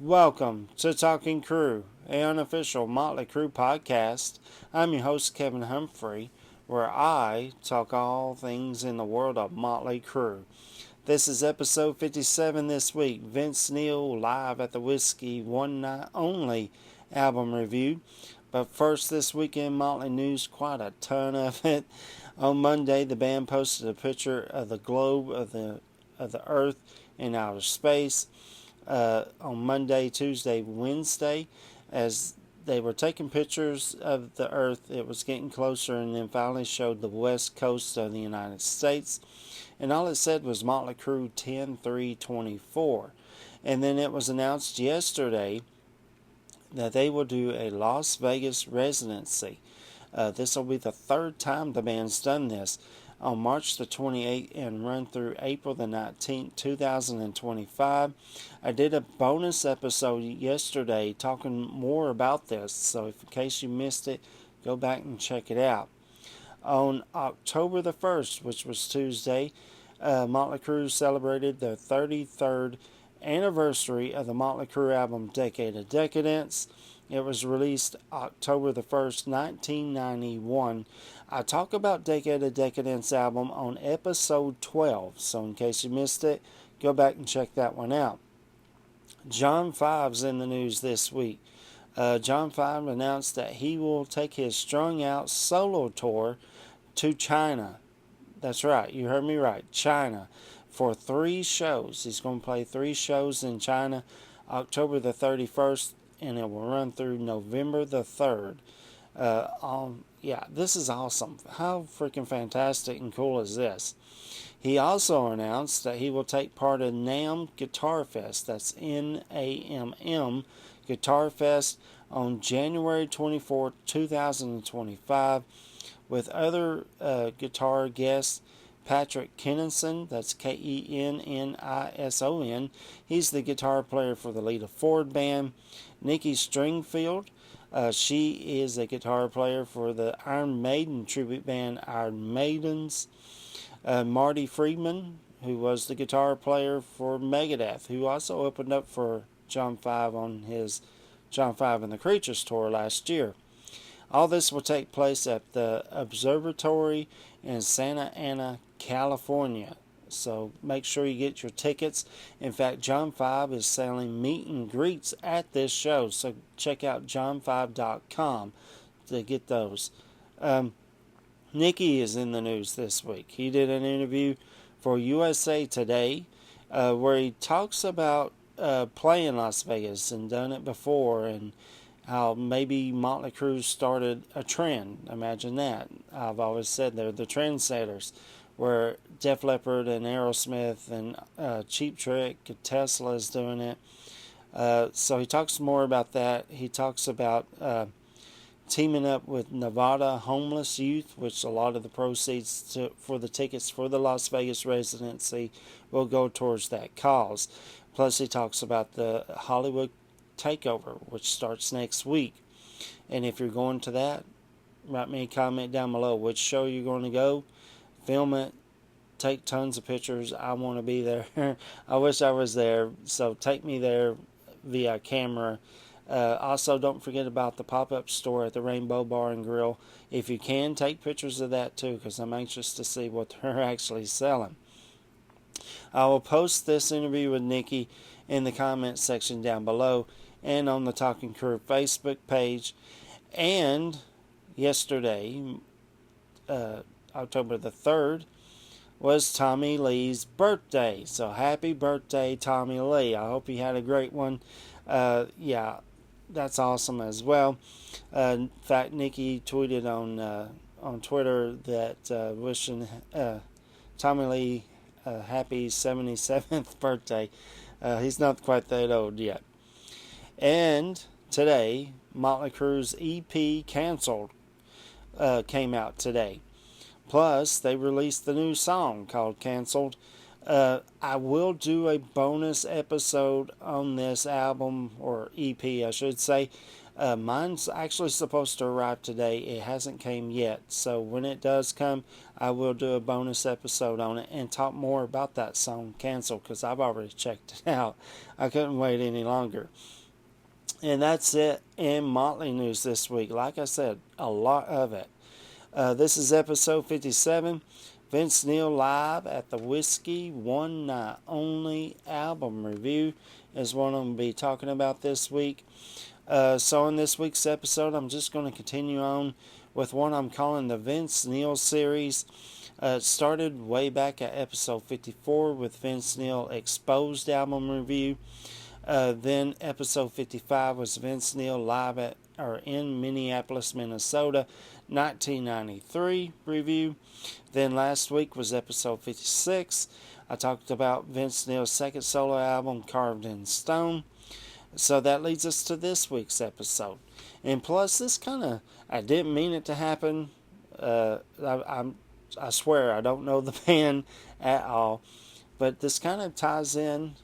Welcome to Talking Crue, a unofficial Motley Crue podcast. I'm your host, Kevin Humphrey, where I talk all things in the world of Motley Crue. This is episode 57 this week. Vince Neil live at the Whiskey One Night Only album review. But first, this weekend Motley news, quite a ton of it. On Monday, the band posted a picture of the globe of the Earth in outer space. On Monday, Tuesday, Wednesday, as they were taking pictures of the Earth. It was getting closer and then finally showed the west coast of the United States. And all it said was Motley Crue 10-3-24. And then it was announced yesterday that they will do a Las Vegas residency. This will be the third time the band's done this. On March the 28th and run through April the 19th, 2025. I did a bonus episode yesterday talking more about this, so if in case you missed it, go back and check it out. On October the 1st, which was Tuesday, Motley Crue celebrated their 33rd anniversary of the Motley Crue album Decade of Decadence. It was released October the 1st, 1991. I talk about Decade of Decadence album on episode 12, so in case you missed it, go back and check that one out. John 5's in the news this week. John 5 announced that he will take his Strung Out solo tour to China. That's right, you heard me right, China, for 3 shows. He's going to play 3 shows in China, October the 31st, and it will run through November the 3rd. This is awesome. How freaking fantastic and cool is this? He also announced that he will take part in NAMM Guitar Fest. That's NAMM Guitar Fest on January 24, 2025, with other guitar guests. Patrick Kennison, that's Kennison. He's the guitar player for the Lita Ford Band. Nikki Stringfield, she is a guitar player for the Iron Maiden tribute band Iron Maidens. Marty Friedman, who was the guitar player for Megadeth, who also opened up for John 5 on his John 5 and the Creatures tour last year. All this will take place at the Observatory in Santa Ana, California. So make sure you get your tickets. In fact, John 5 is selling meet and greets at this show. So check out john5.com to get those. Nicky is in the news this week. He did an interview for USA Today where he talks about playing Las Vegas and done it before, and how maybe Motley Crue started a trend. Imagine that. I've always said they're the trendsetters, where Def Leppard and Aerosmith and Cheap Trick, Tesla is doing it. So he talks more about that. He talks about teaming up with Nevada Homeless Youth, which a lot of the proceeds for the tickets for the Las Vegas residency will go towards that cause. Plus he talks about the Hollywood Takeover, which starts next week. And if you're going to that, write me a comment down below which show you're going to go. Film it, take tons of pictures. I want to be there. I wish I was there, so take me there via camera. Also, don't forget about the pop-up store at the Rainbow Bar and Grill. If you can, take pictures of that too, because I'm anxious to see what they're actually selling. I will post this interview with Nikki in the comments section down below and on the Talking Crue Facebook page. And yesterday, October the 3rd, was Tommy Lee's birthday. So happy birthday, Tommy Lee. I hope you had a great one. That's awesome as well. In fact, Nikki tweeted on Twitter that wishing Tommy Lee a happy 77th birthday. He's not quite that old yet. And today, Motley Crue's EP Cancelled came out today. Plus, they released the new song called Cancelled. I will do a bonus episode on this album, or EP I should say, Mine's actually supposed to arrive today. It hasn't came yet. So when it does come, I will do a bonus episode on it and talk more about that song, Cancel, because I've already checked it out. I couldn't wait any longer. And that's it in Motley news this week. Like I said, a lot of it. This is episode 57. Vince Neil live at the Whiskey One Night Only album review is what I'm going to be talking about this week. So in this week's episode, I'm just going to continue on with what I'm calling the Vince Neil series. It started way back at episode 54 with Vince Neil Exposed album review. Then episode 55 was Vince Neil live in Minneapolis, Minnesota, 1993 review. Then last week was episode 56. I talked about Vince Neil's second solo album, Carved in Stone. So that leads us to this week's episode. And plus, this I didn't mean it to happen. I swear, I don't know the band at all. But this kind of ties in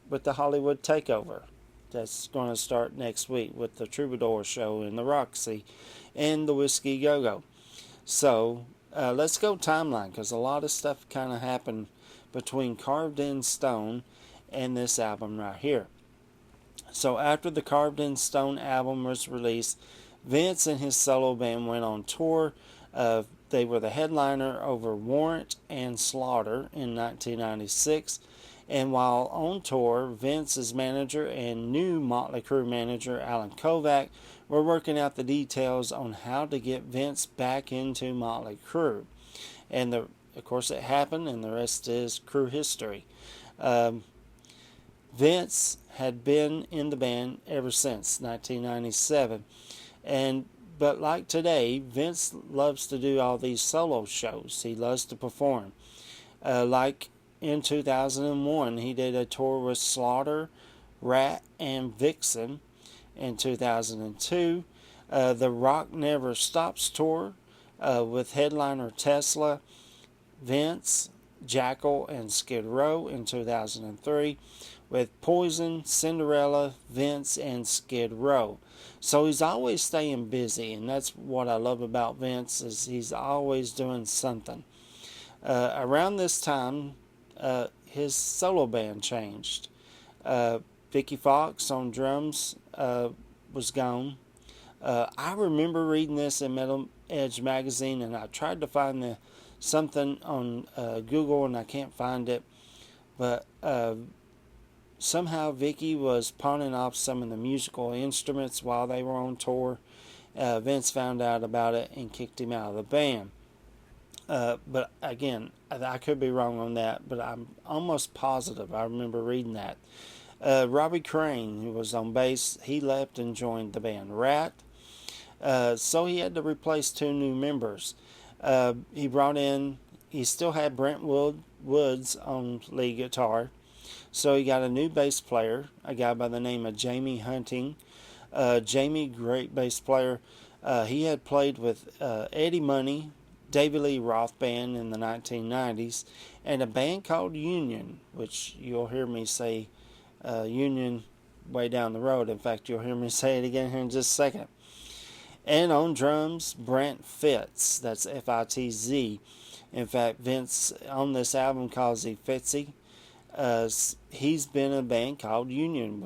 with the Hollywood Takeover that's going to start next week with the Troubadour show in the Roxy and the Whiskey Go-Go. So let's go timeline, because a lot of stuff kind of happened between Carved in Stone and this album right here. So after the Carved in Stone album was released, Vince and his solo band went on tour. They were the headliner over Warrant and Slaughter in 1996. And while on tour, Vince's manager and new Motley Crue manager, Alan Kovac, were working out the details on how to get Vince back into Motley Crue. And of course it happened, and the rest is Crue history. Vince had been in the band ever since 1997. But like today, Vince loves to do all these solo shows. He loves to perform. Like in 2001, he did a tour with Slaughter, Rat, and Vixen. In 2002, the Rock Never Stops tour with headliner Tesla, Vince, Jackal, and Skid Row in 2003. With Poison, Cinderella, Vince, and Skid Row. So he's always staying busy, and that's what I love about Vince, is he's always doing something. Around this time, his solo band changed. Vicky Fox on drums was gone. I remember reading this in Metal Edge magazine, and I tried to find something on Google, and I can't find it. But somehow Vicky was pawning off some of the musical instruments while they were on tour. Vince found out about it and kicked him out of the band. But again, I could be wrong on that, but I'm almost positive I remember reading that. Robbie Crane, who was on bass, he left and joined the band Rat. So he had to replace two new members. He still had Brent Woods on lead guitar. So he got a new bass player, a guy by the name of Jamie Hunting. Jamie, great bass player. He had played with Eddie Money, David Lee Roth band in the 1990s, and a band called Union, which you'll hear me say Union way down the road. In fact, you'll hear me say it again here in just a second. And on drums, Brent Fitz. That's F-I-T-Z. In fact, Vince on this album calls him Fitzy. He's been in a band called Union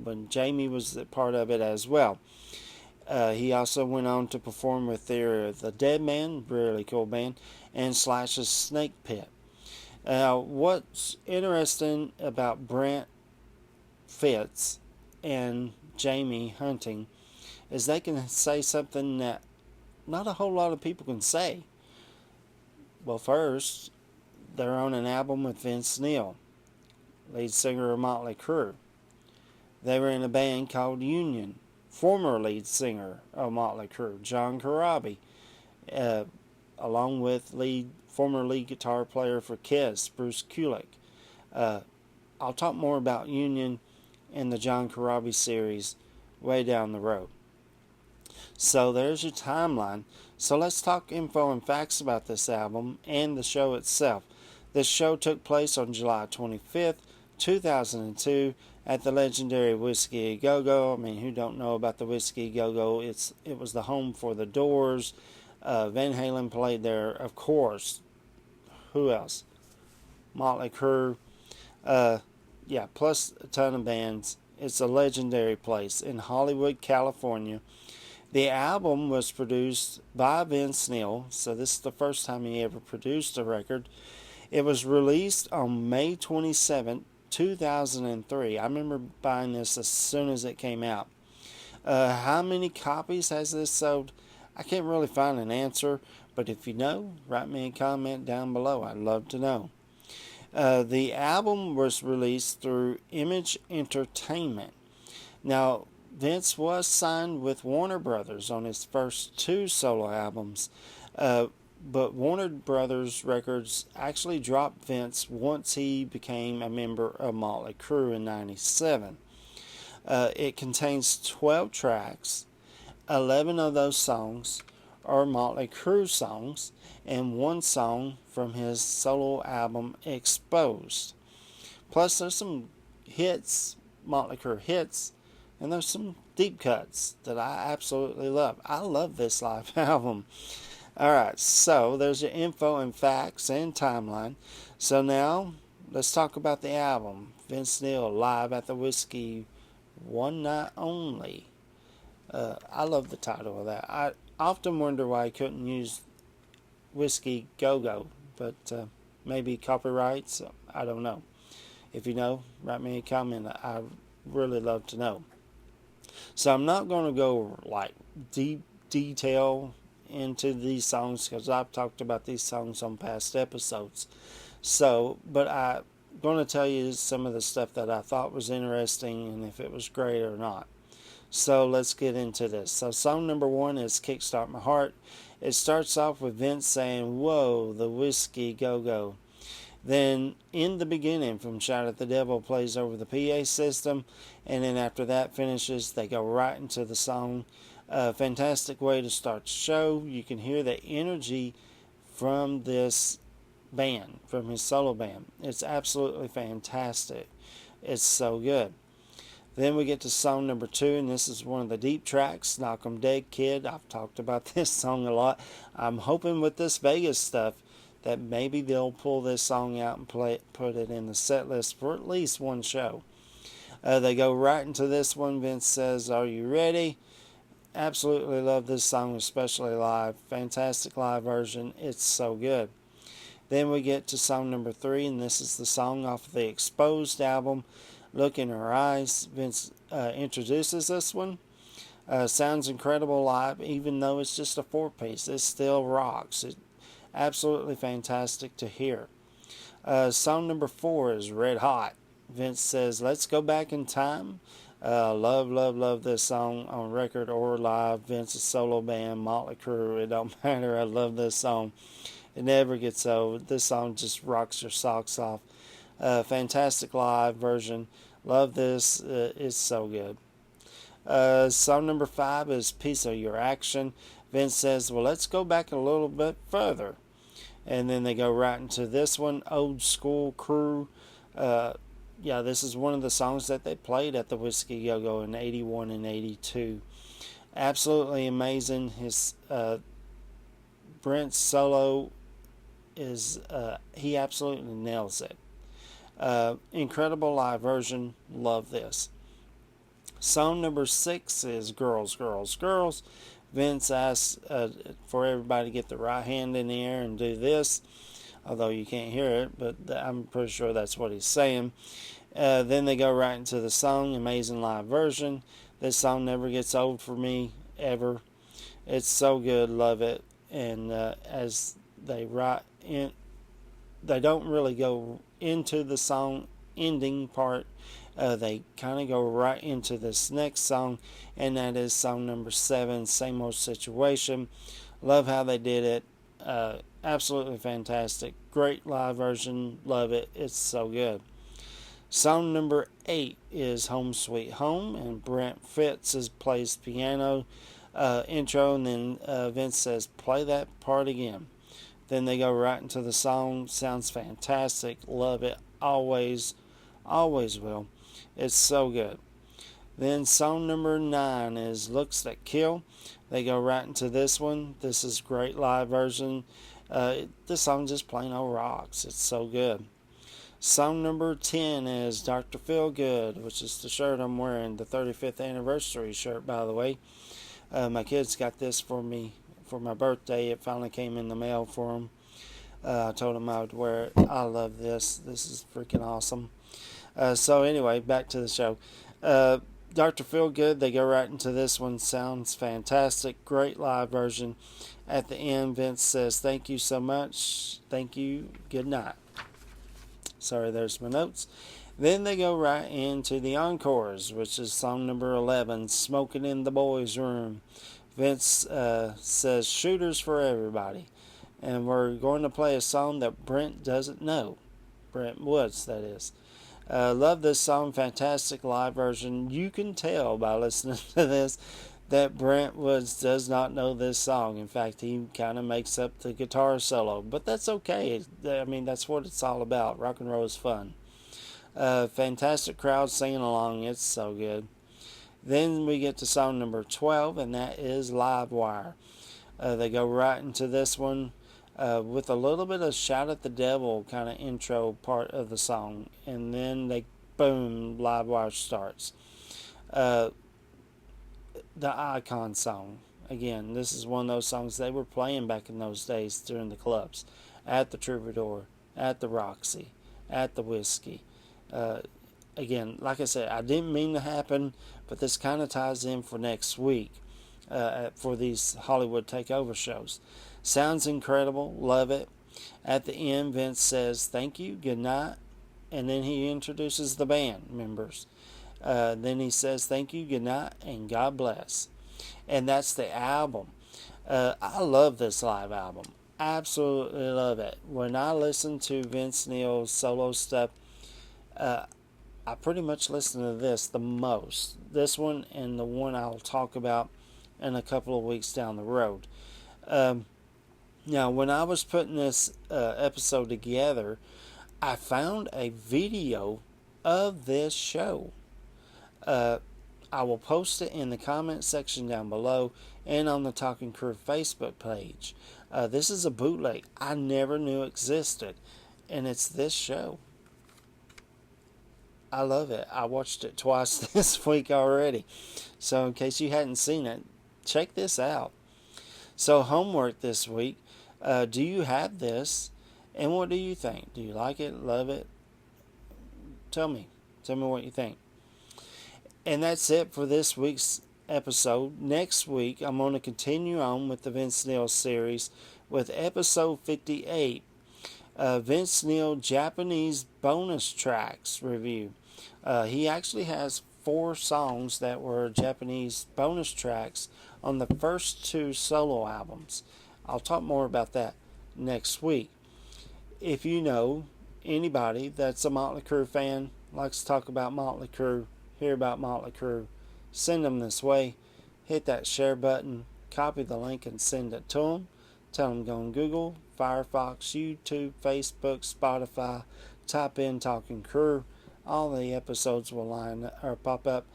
when Jamie was a part of it as well. He also went on to perform with the Dead Man, really cool band, and Slash's Snake Pit. What's interesting about Brent Fitz and Jamie Hunting is they can say something that not a whole lot of people can say. Well, first, they're on an album with Vince Neil, lead singer of Motley Crue. They were in a band called Union. Former lead singer of Motley Crue, John Corabi, along with former lead guitar player for Kiss, Bruce Kulick. I'll talk more about Union and the John Corabi series way down the road. So there's your timeline. So let's talk info and facts about this album and the show itself. This show took place on July 25th, 2002 at the legendary Whiskey Go-Go. I mean, who don't know about the Whiskey Go-Go? It was the home for the Doors. Van Halen played there, of course. Who else? Motley Crue. Yeah, plus a ton of bands. It's a legendary place in Hollywood, California. The album was produced by Vince Neil, so this is the first time he ever produced a record. It was released on May 27th, 2003. I remember buying this as soon as it came out. How many copies has this sold? I can't really find an answer, but if you know, write me a comment down below. I'd love to know. The album was released through Image Entertainment. Now, Vince was signed with Warner Brothers on his first two solo albums, but Warner Brothers Records actually dropped Vince once he became a member of Motley Crue in '97. It contains 12 tracks. 11 of those songs are Motley Crue songs, and one song from his solo album Exposed. Plus, there's some hits, Motley Crue hits, and there's some deep cuts that I absolutely love. I love this live album. Alright, so there's your info and facts and timeline. So now, let's talk about the album. Vince Neil live at the Whiskey One Night Only. I love the title of that. I often wonder why he couldn't use Whiskey Go-Go, but maybe copyrights, I don't know. If you know, write me a comment. I really love to know. So I'm not going to go like deep detail into these songs because I've talked about these songs on past episodes. So, but I'm going to tell you some of the stuff that I thought was interesting and if it was great or not. So let's get into this. So song number 1 is Kickstart My Heart. It starts off with Vince saying, "Whoa, the Whiskey Go-Go." Then in the beginning from Shout at the Devil plays over the PA system, and then after that finishes, they go right into the song. Fantastic way to start the show. You can hear the energy from this band, from his solo band. It's absolutely fantastic. It's so good. Then we get to song number 2, and this is one of the deep tracks, Knock 'em Dead Kid. I've talked about this song a lot. I'm hoping with this Vegas stuff that maybe they'll pull this song out and put it in the set list for at least one show. They go right into this one. Vince says, "Are you ready?" Absolutely love this song, especially live. Fantastic live version. It's so good. Then we get to song number 3, and this is the song off of the Exposed album, Look in Her Eyes. Vince introduces this one. Sounds incredible live, even though it's just a 4-piece. It still rocks. It's absolutely fantastic to hear. Song number 4 is Red Hot. Vince says, "Let's go back in time." Love this song on record or live. Vince's solo band, Motley Crue. It don't matter. I love this song. It never gets old. This song just rocks your socks off. Fantastic live version. Love this. It's so good. Song number 5 is Piece of Your Action. Vince says, "Well, let's go back a little bit further." And then they go right into this one, Old School Crue. Yeah, this is one of the songs that they played at the Whiskey Go-Go in 81 and 82. Absolutely amazing. His Brent's solo is, he absolutely nails it. Incredible live version. Love this. Song number 6 is Girls, Girls, Girls. Vince asks for everybody to get the right hand in the air and do this. Although you can't hear it, but I'm pretty sure that's what he's saying. Then they go right into the song, amazing live version. This song never gets old for me, ever. It's so good, love it. And as they write in, they don't really go into the song ending part. They kind of go right into this next song, and that is song number 7, Same Old Situation. Love how they did it. Absolutely fantastic. Great live version. Love it. It's so good. Song number 8 is Home Sweet Home, and Brent Fitz plays piano intro, and then Vince says, "Play that part again." Then they go right into the song. Sounds fantastic. Love it. Always will. It's so good. Then song number 9 is Looks That Kill. They go right into this one. This is a great live version. This song just plain old rocks. It's so good. Song number 10 is Dr. Feelgood, which is the shirt I'm wearing, the 35th anniversary shirt, by the way. My kids got this for me for my birthday. It finally came in the mail for them. I told them I would wear it. I love this. This is freaking awesome. So anyway, back to the show. Dr. Feelgood, they go right into this one. Sounds fantastic. Great live version. At the end, Vince says, "Thank you so much. Thank you. Good night." Sorry, there's my notes. Then they go right into the encores, which is song number 11, Smoking in the Boys' Room. Vince says, "Shooters for everybody." And we're going to play a song that Brent doesn't know. Brent Woods, that is. Love this song. Fantastic live version. You can tell by listening to this that Brent Woods does not know this song. In fact, he kind of makes up the guitar solo. But that's okay. I mean, that's what it's all about. Rock and roll is fun. Fantastic crowd singing along. It's so good. Then we get to song number 12, and that is Live Wire. They go right into this one with a little bit of Shout at the Devil kind of intro part of the song. And then boom, Live Wire starts. The Icon song. Again, this is one of those songs they were playing back in those days during the clubs. At the Troubadour, at the Roxy, at the Whiskey. Again, like I said, I didn't mean to happen, but this kind of ties in for next week for these Hollywood Takeover shows. Sounds incredible. Love it. At the end, Vince says, "Thank you, good night," and then he introduces the band members. Then he says, "Thank you, good night, and God bless." And that's the album. I love this live album. Absolutely love it. When I listen to Vince Neil's solo stuff, I pretty much listen to this the most. This one and the one I'll talk about in a couple of weeks down the road. Now, when I was putting this episode together, I found a video of this show. I will post it in the comment section down below and on the Talking Crue Facebook page. This is a bootleg I never knew existed, and it's this show. I love it. I watched it twice this week already. So in case you hadn't seen it, check this out. So homework this week. Do you have this? And what do you think? Do you like it? Love it? Tell me. Tell me what you think. And that's it for this week's episode. Next week, I'm going to continue on with the Vince Neil series with episode 58. Vince Neil Japanese bonus tracks review. He actually has 4 songs that were Japanese bonus tracks on the first 2 solo albums. I'll talk more about that next week. If you know anybody that's a Motley Crue fan, likes to talk about Motley Crue, hear about Motley Crue, send them this way. Hit that share button, copy the link and send it to them. Tell them go on Google, Firefox, YouTube, Facebook, Spotify, type in Talking Crue. All the episodes will pop up.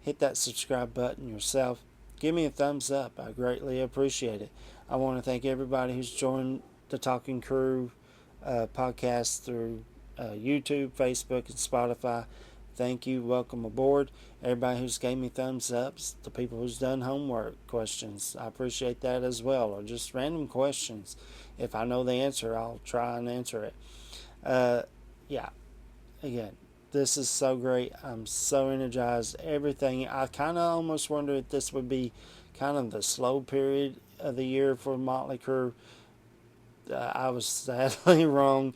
Hit that subscribe button yourself. Give me a thumbs up. I greatly appreciate it. I want to thank everybody who's joined the Talking Crue podcast through YouTube, Facebook, and Spotify. Thank you. Welcome aboard. Everybody who's gave me thumbs ups, the people who's done homework questions, I appreciate that as well, or just random questions. If I know the answer, I'll try and answer it. Yeah. Again, this is so great. I'm so energized. Everything. I kind of almost wonder if this would be kind of the slow period of the year for Motley Crue. I was sadly wrong.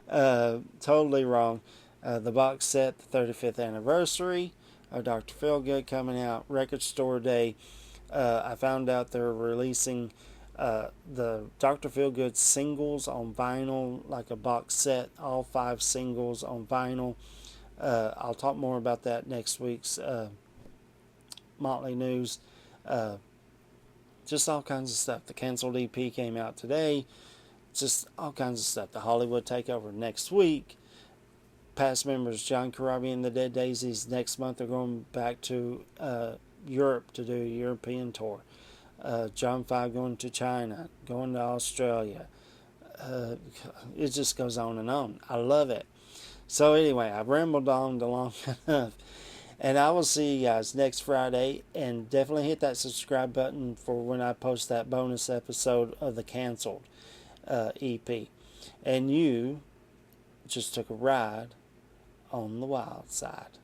Totally wrong. The box set, the 35th anniversary of Dr. Feelgood coming out, Record Store Day. I found out they're releasing the Dr. Feelgood singles on vinyl, like a box set, all 5 singles on vinyl. I'll talk more about that next week's Motley news. Just all kinds of stuff. The canceled EP came out today. Just all kinds of stuff. The Hollywood Takeover next week. past members, John Corabi and the Dead Daisies, next month are going back to Europe to do a European tour. John 5 going to China, going to Australia. It just goes on and on. I love it. So anyway, I've rambled on to long enough. And I will see you guys next Friday. And definitely hit that subscribe button for when I post that bonus episode of the Canceled EP. And you just took a ride on the wild side.